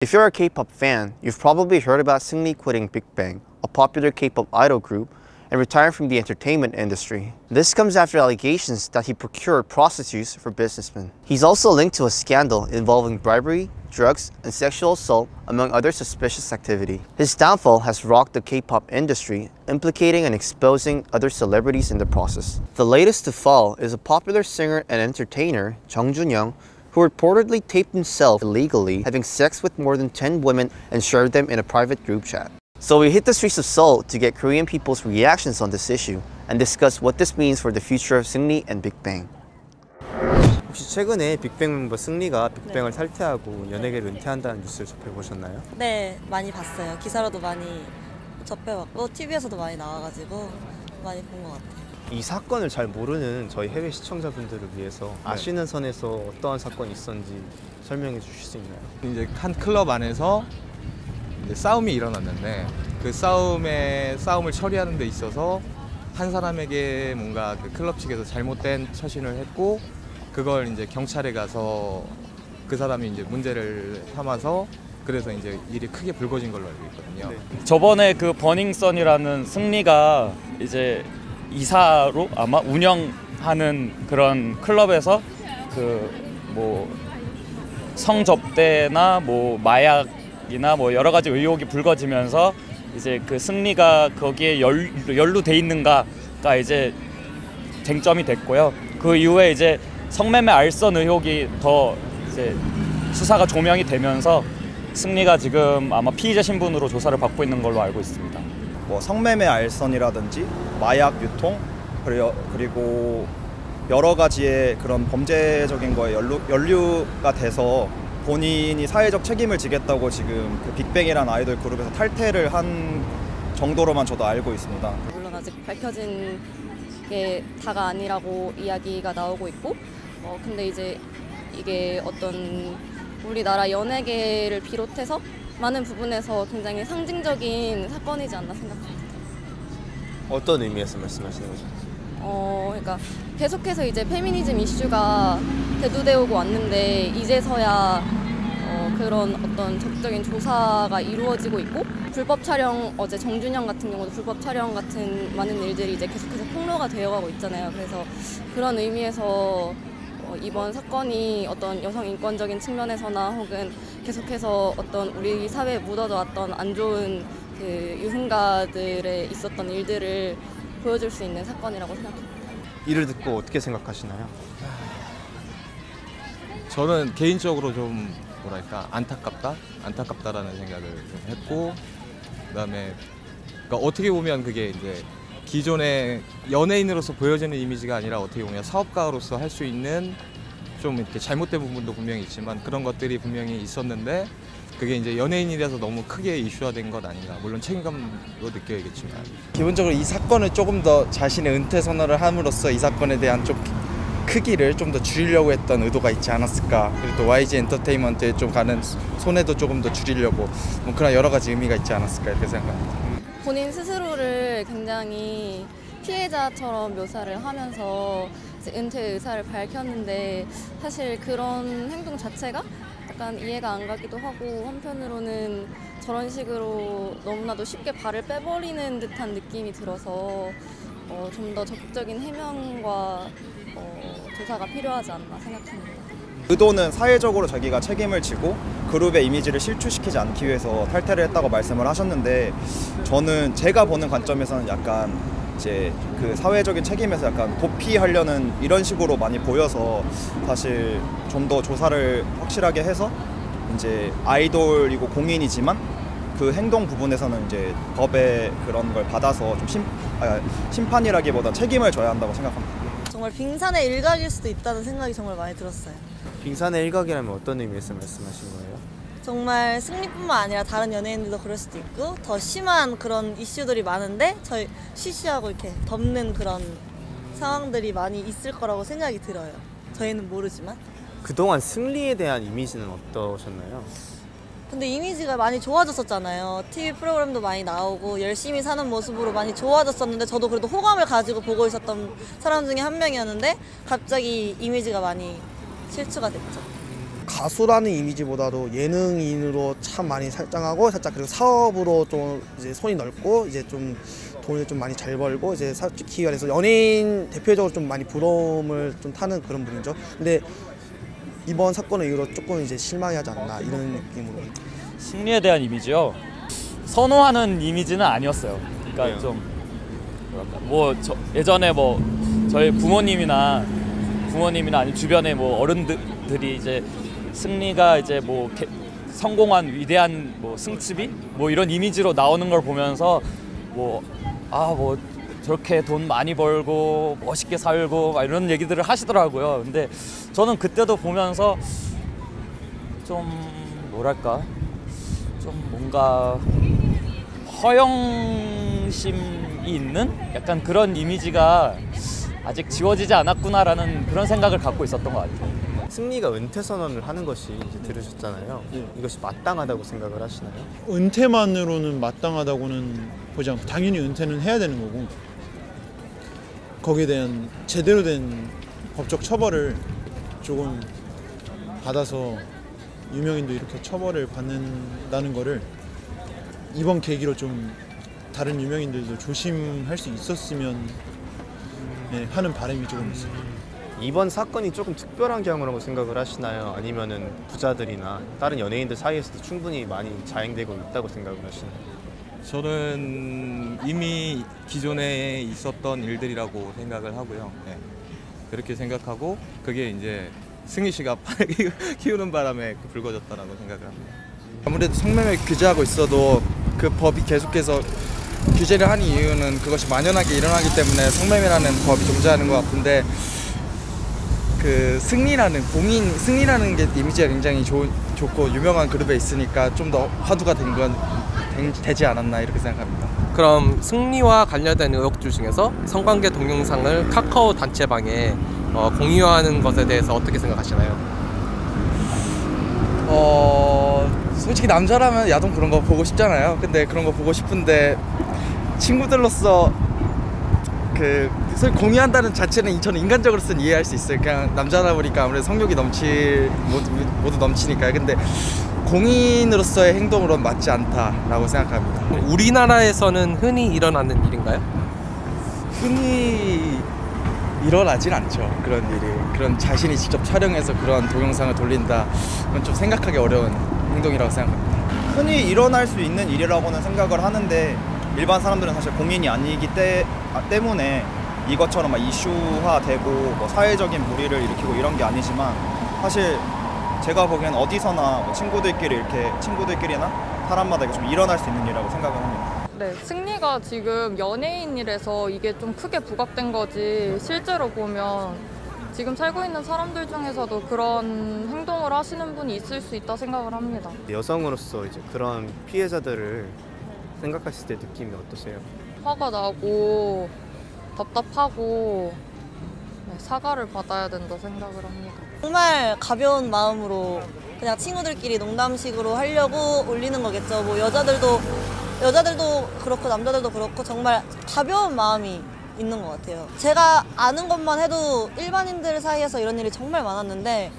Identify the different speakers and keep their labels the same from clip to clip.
Speaker 1: If you're a K-pop fan, you've probably heard about Seungri quitting Big Bang, a popular K-pop idol group, and retiring from the entertainment industry. This comes after allegations that he procured prostitutes for businessmen. He's also linked to a scandal involving bribery, drugs, and sexual assault, among other suspicious activity. His downfall has rocked the K-pop industry, implicating and exposing other celebrities in the process. The latest to fall is a popular singer and entertainer, Jung Jun-young, who reportedly taped himself illegally having sex with more than 10 women and shared them in a private group chat. So we hit the streets of Seoul to get Korean people's reactions on this issue and discuss what this means for the future of Seungri and Big Bang.
Speaker 2: 혹시 최근에 빅뱅 멤버 승리가 빅뱅을 탈퇴하고 연예계를 은퇴한다는 뉴스를 접해보셨나요?
Speaker 3: 네, 많이 봤어요. 기사로도 많이 접해봤고 TV에서도 많이 나와가지고 많이 본 것 같아요.
Speaker 2: 이 사건을 잘 모르는 저희 해외 시청자분들을 위해서 아시는 선에서 어떠한 사건이 있었는지 설명해 주실 수 있나요?
Speaker 4: 이제 한 클럽 안에서 이제 싸움이 일어났는데 그 싸움을 처리하는 데 있어서 한 사람에게 뭔가 그 클럽 측에서 잘못된 처신을 했고 그걸 이제 경찰에 가서 그 사람이 이제 문제를 삼아서 그래서 이제 일이 크게 불거진 걸로 알고 있거든요.
Speaker 5: 네. 저번에 그 버닝썬이라는 승리가 이제 이사로 아마 운영하는 그런 클럽에서 그 뭐 성접대나 뭐 마약이나 뭐 여러 가지 의혹이 불거지면서 이제 그 승리가 거기에 연루돼 있는가가 이제 쟁점이 됐고요. 그 이후에 이제 성매매 알선 의혹이 더 이제 수사가 조명이 되면서 승리가 지금 아마 피의자 신분으로 조사를 받고 있는 걸로 알고 있습니다.
Speaker 6: 뭐 성매매 알선이라든지 마약 유통 그리고 여러 가지의 그런 범죄적인 거에 연루가 돼서 본인이 사회적 책임을 지겠다고 지금 그 빅뱅이라는 아이돌 그룹에서 탈퇴를 한 정도로만 저도 알고 있습니다.
Speaker 3: 물론 아직 밝혀진 게 다가 아니라고 이야기가 나오고 있고 근데 이제 이게 어떤 우리나라 연예계를 비롯해서 많은 부분에서 굉장히 상징적인 사건이지 않나 생각합니다.
Speaker 2: 어떤 의미에서 말씀하시는 거죠?
Speaker 3: 그러니까 계속해서 이제 페미니즘 이슈가 대두되고 왔는데 이제서야 그런 어떤 적극적인 조사가 이루어지고 있고 불법 촬영 어제 정준영 같은 경우도 불법 촬영 같은 많은 일들이 이제 계속해서 폭로가 되어가고 있잖아요. 그래서 그런 의미에서 이번 사건이 어떤 여성 인권적인 측면에서나 혹은 계속해서 어떤 우리 사회에 묻어져 왔던 안 좋은 그 유흥가들에 있었던 일들을 보여줄 수 있는 사건이라고 생각합니다.
Speaker 2: 이를 듣고 어떻게 생각하시나요?
Speaker 4: 저는 개인적으로 좀 뭐랄까 안타깝다라는 생각을 좀 했고 그다음에 그러니까 어떻게 보면 그게 이제 기존의 연예인으로서 보여지는 이미지가 아니라 어떻게 보면 사업가로서 할 수 있는 좀 이렇게 잘못된 부분도 분명히 있지만 그런 것들이 분명히 있었는데 그게 이제 연예인이라서 너무 크게 이슈화된 것 아닌가. 물론 책임감도 느껴야겠지만
Speaker 6: 기본적으로 이 사건을 조금 더 자신의 은퇴 선언을 함으로써 이 사건에 대한 좀 크기를 좀 더 줄이려고 했던 의도가 있지 않았을까. 그리고 또 YG 엔터테인먼트에 좀 가는 손해도 조금 더 줄이려고 뭐 그런 여러 가지 의미가 있지 않았을까 이렇게 생각합니다.
Speaker 3: 본인 스스로를 굉장히 피해자처럼 묘사를 하면서 이제 은퇴 의사를 밝혔는데 사실 그런 행동 자체가 약간 이해가 안 가기도 하고 한편으로는 저런 식으로 너무나도 쉽게 발을 빼버리는 듯한 느낌이 들어서 좀 더 적극적인 해명과 조사가 필요하지 않나 생각합니다.
Speaker 6: 의도는 사회적으로 자기가 책임을 지고 그룹의 이미지를 실추시키지 않기 위해서 탈퇴를 했다고 말씀을 하셨는데 저는 제가 보는 관점에서는 약간 이제 그 사회적인 책임에서 약간 도피하려는 이런 식으로 많이 보여서 사실 좀 더 조사를 확실하게 해서 이제 아이돌이고 공인이지만 그 행동 부분에서는 이제 법의 그런 걸 받아서 좀 심판이라기보다 책임을 져야 한다고 생각합니다.
Speaker 7: 정말 빙산의 일각일 수도 있다는 생각이 정말 많이 들었어요.
Speaker 2: 빙산의 일각이라면 어떤 의미에서 말씀하신 거예요?
Speaker 7: 정말 승리뿐만 아니라 다른 연예인들도 그럴 수도 있고 더 심한 그런 이슈들이 많은데 저희 쉬쉬하고 이렇게 덮는 그런 상황들이 많이 있을 거라고 생각이 들어요. 저희는 모르지만.
Speaker 2: 그동안 승리에 대한 이미지는 어떠셨나요?
Speaker 7: 근데 이미지가 많이 좋아졌었잖아요. TV 프로그램도 많이 나오고 열심히 사는 모습으로 많이 좋아졌었는데 저도 그래도 호감을 가지고 보고 있었던 사람 중에 한 명이었는데 갑자기 이미지가 많이 실추가 됐죠.
Speaker 8: 가수라는 이미지보다도 예능인으로 참 많이 살장하고 살짝 그리고 사업으로 좀 이제 손이 넓고 이제 좀 돈을 좀 많이 잘 벌고 이제 솔직히 말해서 연예인 대표적으로 좀 많이 부러움을 좀 타는 그런 분이죠. 근데 이번 사건을 이후로 조금 이제 실망하지 않나 이런 느낌으로.
Speaker 5: 승리에 대한 이미지요. 선호하는 이미지는 아니었어요. 그러니까 좀 뭐랄까 예전에 뭐 저희 부모님이나 아니 주변에 뭐 어른들이 이제 승리가 이제 뭐 성공한 위대한 뭐 승치비 뭐 이런 이미지로 나오는 걸 보면서 뭐 저렇게 돈 많이 벌고 멋있게 살고 막 이런 얘기들을 하시더라고요. 근데 저는 그때도 보면서 좀 뭐랄까 좀 뭔가 허영심이 있는 약간 그런 이미지가 아직 지워지지 않았구나라는 그런 생각을 갖고 있었던 것 같아요.
Speaker 2: 승리가 은퇴 선언을 하는 것이 이제 들으셨잖아요. 이것이 마땅하다고 생각을 하시나요?
Speaker 9: 은퇴만으로는 마땅하다고는 보지 않고 당연히 은퇴는 해야 되는 거고 거기에 대한 제대로 된 법적 처벌을 조금 받아서 유명인도 이렇게 처벌을 받는다는 거를 이번 계기로 좀 다른 유명인들도 조심할 수 있었으면 하는 바람이 조금 있어요.
Speaker 2: 이번 사건이 조금 특별한 경우라고 생각을 하시나요? 아니면은 부자들이나 다른 연예인들 사이에서도 충분히 많이 자행되고 있다고 생각을 하시나요?
Speaker 4: 저는 이미 기존에 있었던 일들이라고 생각을 하고요. 네. 그렇게 생각하고 그게 이제 승희 씨가 키우는 바람에 불거졌다라고 생각을 합니다.
Speaker 6: 아무래도 성매매 규제하고 있어도 그 법이 계속해서 규제를 하는 이유는 그것이 만연하게 일어나기 때문에 성매매라는 법이 존재하는 것 같은데 그 승리라는 게 이미지가 굉장히 좋고 유명한 그룹에 있으니까 좀 더 화두가 되지 않았나 이렇게 생각합니다.
Speaker 10: 그럼 승리와 관련된 의혹들 중에서 성관계 동영상을 카카오 단체방에 공유하는 것에 대해서 어떻게 생각하시나요?
Speaker 6: 솔직히 남자라면 야동 그런 거 보고 싶잖아요. 근데 그런 거 보고 싶은데 친구들로서 공유한다는 자체는 저는 인간적으로서는 이해할 수 있어요. 그냥 남자다 보니까 아무래도 성욕이 모두 넘치니까요. 근데 공인으로서의 행동으로는 맞지 않다라고 생각합니다.
Speaker 10: 우리나라에서는 흔히 일어나는 일인가요?
Speaker 6: 흔히 일어나진 않죠. 그런 일이. 그런 자신이 직접 촬영해서 그런 동영상을 돌린다. 그건 좀 생각하기 어려운 행동이라고 생각합니다. 흔히 일어날 수 있는 일이라고는 생각을 하는데 일반 사람들은 사실 공인이 아니기 때문에 이것처럼 막 이슈화되고 뭐 사회적인 물의를 일으키고 이런 게 아니지만 사실 제가 보기엔 어디서나 뭐 친구들끼리나 사람마다 이게 좀 일어날 수 있는 일이라고 생각을 합니다.
Speaker 11: 네, 승리가 지금 연예인이라서 이게 좀 크게 부각된 거지 실제로 보면 지금 살고 있는 사람들 중에서도 그런 행동을 하시는 분이 있을 수 있다 생각을 합니다.
Speaker 2: 여성으로서 이제 그런 피해자들을 생각하실 때 느낌이 어떠세요?
Speaker 11: 화가 나고 답답하고 사과를 받아야 된다 생각을 합니다.
Speaker 7: 정말 가벼운 마음으로 그냥 친구들끼리 농담식으로 하려고 올리는 거겠죠. 뭐 여자들도 그렇고 남자들도 그렇고 정말 가벼운 마음이 있는 것 같아요. 제가 아는 것만 해도 일반인들 사이에서 이런 일이 정말 많았는데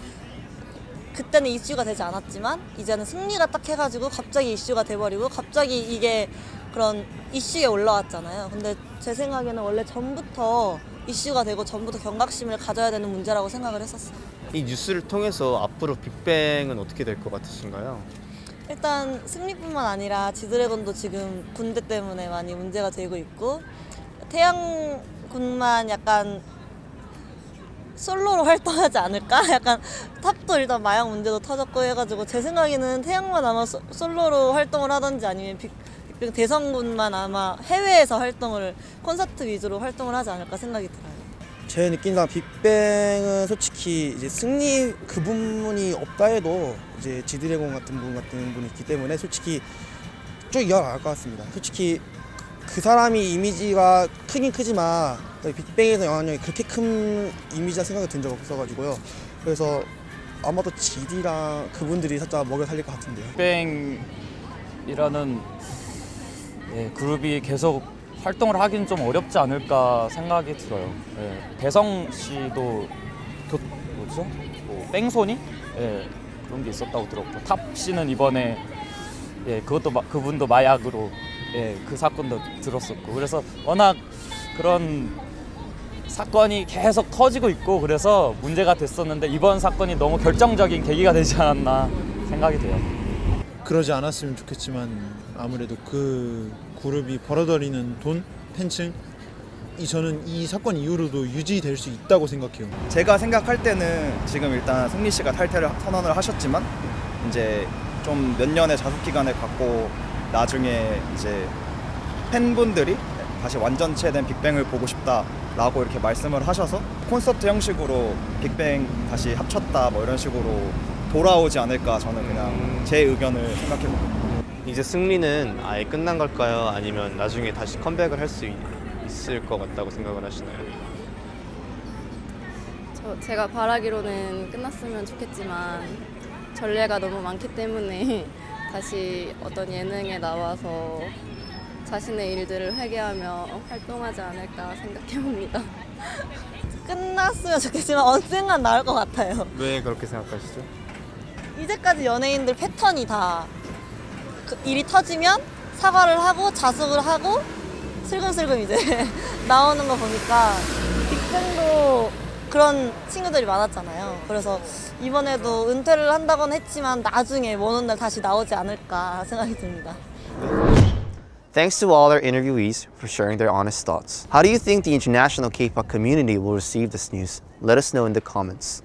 Speaker 7: 그때는 이슈가 되지 않았지만 이제는 승리가 딱 해가지고 갑자기 이슈가 돼버리고 갑자기 이게 그런 이슈에 올라왔잖아요. 근데 제 생각에는 원래 전부터 이슈가 되고 전부터 경각심을 가져야 되는 문제라고 생각을 했었어요.
Speaker 2: 이 뉴스를 통해서 앞으로 빅뱅은 어떻게 될 것 같으신가요?
Speaker 7: 일단 승리뿐만 아니라 지드래곤도 지금 군대 때문에 많이 문제가 되고 있고 태양군만 약간 솔로로 활동하지 않을까? 약간 탑도 일단 마약 문제도 터졌고 해가지고 제 생각에는 태양만 아마 솔로로 활동을 하든지 아니면 빅뱅 대성군만 아마 해외에서 콘서트 위주로 활동을 하지 않을까 생각이 들어요.
Speaker 8: 제 느낌상 빅뱅은 솔직히 이제 승리 그 부분이 없다 해도 이제 지드래곤 같은 분이 있기 때문에 솔직히 쭉 이어갈 것 같습니다. 솔직히 그 사람이 이미지가 크긴 크지만 빅뱅에서 영향력이 그렇게 큰 이미지라 생각이 든 적 없어가지고요. 그래서 아마도 지디랑 그분들이 살짝 먹여 살릴 것 같은데요.
Speaker 5: 빅뱅이라는 그룹이 계속 활동을 하기는 좀 어렵지 않을까 생각이 들어요. 대성 씨도 뺑소니? 그런 게 있었다고 들었고 탑 씨는 이번에 예 그것도 그분도 마약으로 예 그 사건도 들었었고 그래서 워낙 그런 사건이 계속 터지고 있고 그래서 문제가 됐었는데 이번 사건이 너무 결정적인 계기가 되지 않았나 생각이 돼요.
Speaker 9: 그러지 않았으면 좋겠지만 아무래도 그 그룹이 벌어들이는 돈, 팬층 저는 이 사건 이후로도 유지될 수 있다고 생각해요.
Speaker 6: 제가 생각할 때는 지금 일단 승리 씨가 탈퇴를 선언을 하셨지만 이제 좀 몇 년의 자숙 기간을 갖고 나중에 이제 팬분들이 다시 완전체된 빅뱅을 보고 싶다라고 이렇게 말씀을 하셔서 콘서트 형식으로 빅뱅 다시 합쳤다 뭐 이런 식으로 돌아오지 않을까 저는 그냥 제 의견을 생각해 봅니다.
Speaker 2: 이제 승리는 아예 끝난 걸까요? 아니면 나중에 다시 컴백을 할 수 있을 것 같다고 생각을 하시나요?
Speaker 3: 제가 바라기로는 끝났으면 좋겠지만 전례가 너무 많기 때문에 다시 어떤 예능에 나와서 자신의 일들을 회개하며 활동하지 않을까 생각해봅니다.
Speaker 7: 끝났으면 좋겠지만 언젠간 나올 것 같아요.
Speaker 2: 왜 그렇게 생각하시죠?
Speaker 7: 이제까지 연예인들 패턴이 다 일이 터지면 사과를 하고 자숙을 하고 슬금슬금 이제 나오는 거 보니까 빅뱅도 그런 친구들이 많았잖아요. 그래서 이번에도 은퇴를 한다고는 했지만 나중에 먼 훗날 다시 나오지 않을까 생각이 듭니다.
Speaker 1: Thanks to all our interviewees for sharing their honest thoughts. How do you think the international K-pop community will receive this news? Let us know in the comments.